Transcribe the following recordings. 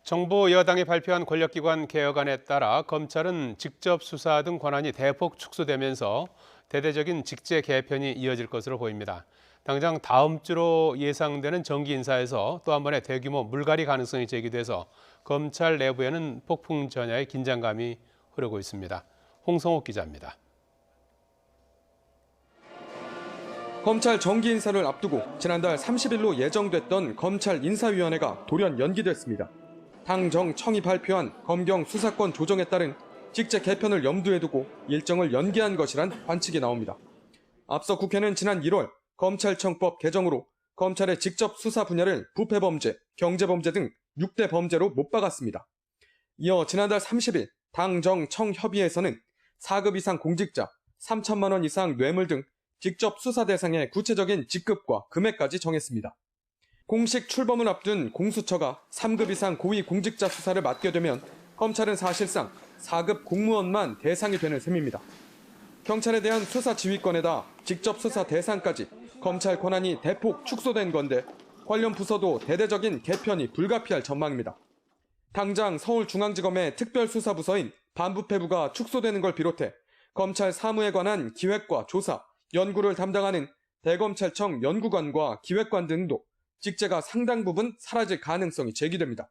정부 여당이 발표한 권력기관 개혁안에 따라 검찰은 직접 수사 등 권한이 대폭 축소되면서 대대적인 직제 개편이 이어질 것으로 보입니다. 당장 다음 주로 예상되는 정기 인사에서 또 한 번의 대규모 물갈이 가능성이 제기돼서 검찰 내부에는 폭풍 전야의 긴장감이 흐르고 있습니다. 홍성욱 기자입니다. 검찰 정기 인사를 앞두고 지난달 30일로 예정됐던 검찰 인사위원회가 돌연 연기됐습니다. 당정청이 발표한 검경 수사권 조정에 따른 직제 개편을 염두에 두고 일정을 연기한 것이란 관측이 나옵니다. 앞서 국회는 지난 1월 검찰청법 개정으로 검찰의 직접 수사 분야를 부패범죄, 경제범죄 등 6대 범죄로 못 박았습니다. 이어 지난달 30일 당정청 협의회에서는 4급 이상 공직자, 3천만 원 이상 뇌물 등 직접 수사 대상의 구체적인 직급과 금액까지 정했습니다. 공식 출범을 앞둔 공수처가 3급 이상 고위 공직자 수사를 맡게 되면 검찰은 사실상 4급 공무원만 대상이 되는 셈입니다. 경찰에 대한 수사 지휘권에다 직접 수사 대상까지 검찰 권한이 대폭 축소된 건데 관련 부서도 대대적인 개편이 불가피할 전망입니다. 당장 서울중앙지검의 특별수사부서인 반부패부가 축소되는 걸 비롯해 검찰 사무에 관한 기획과 조사, 연구를 담당하는 대검찰청 연구관과 기획관 등도 직제가 상당 부분 사라질 가능성이 제기됩니다.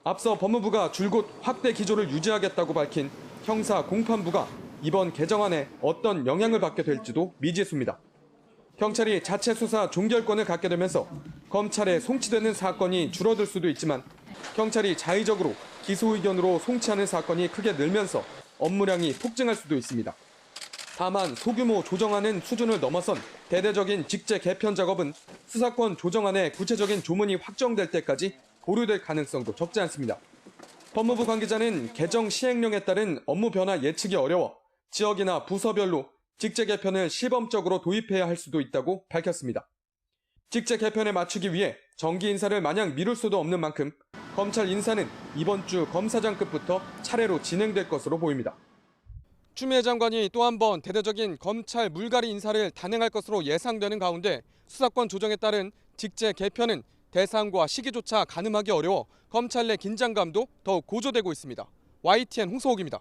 앞서 법무부가 줄곧 확대 기조를 유지하겠다고 밝힌 형사공판부가 이번 개정안에 어떤 영향을 받게 될지도 미지수입니다. 경찰이 자체 수사 종결권을 갖게 되면서 검찰에 송치되는 사건이 줄어들 수도 있지만 경찰이 자의적으로 기소 의견으로 송치하는 사건이 크게 늘면서 업무량이 폭증할 수도 있습니다. 다만 소규모 조정안은 수준을 넘어선 대대적인 직제 개편 작업은 수사권 조정안의 구체적인 조문이 확정될 때까지 보류될 가능성도 적지 않습니다. 법무부 관계자는 개정 시행령에 따른 업무 변화 예측이 어려워 지역이나 부서별로 직제 개편을 시범적으로 도입해야 할 수도 있다고 밝혔습니다. 직제 개편에 맞추기 위해 정기 인사를 마냥 미룰 수도 없는 만큼 검찰 인사는 이번 주 검사장급부터 차례로 진행될 것으로 보입니다. 추미애 장관이 또 한 번 대대적인 검찰 물갈이 인사를 단행할 것으로 예상되는 가운데 수사권 조정에 따른 직제 개편은 대상과 시기조차 가늠하기 어려워 검찰 내 긴장감도 더욱 고조되고 있습니다. YTN 홍성욱입니다.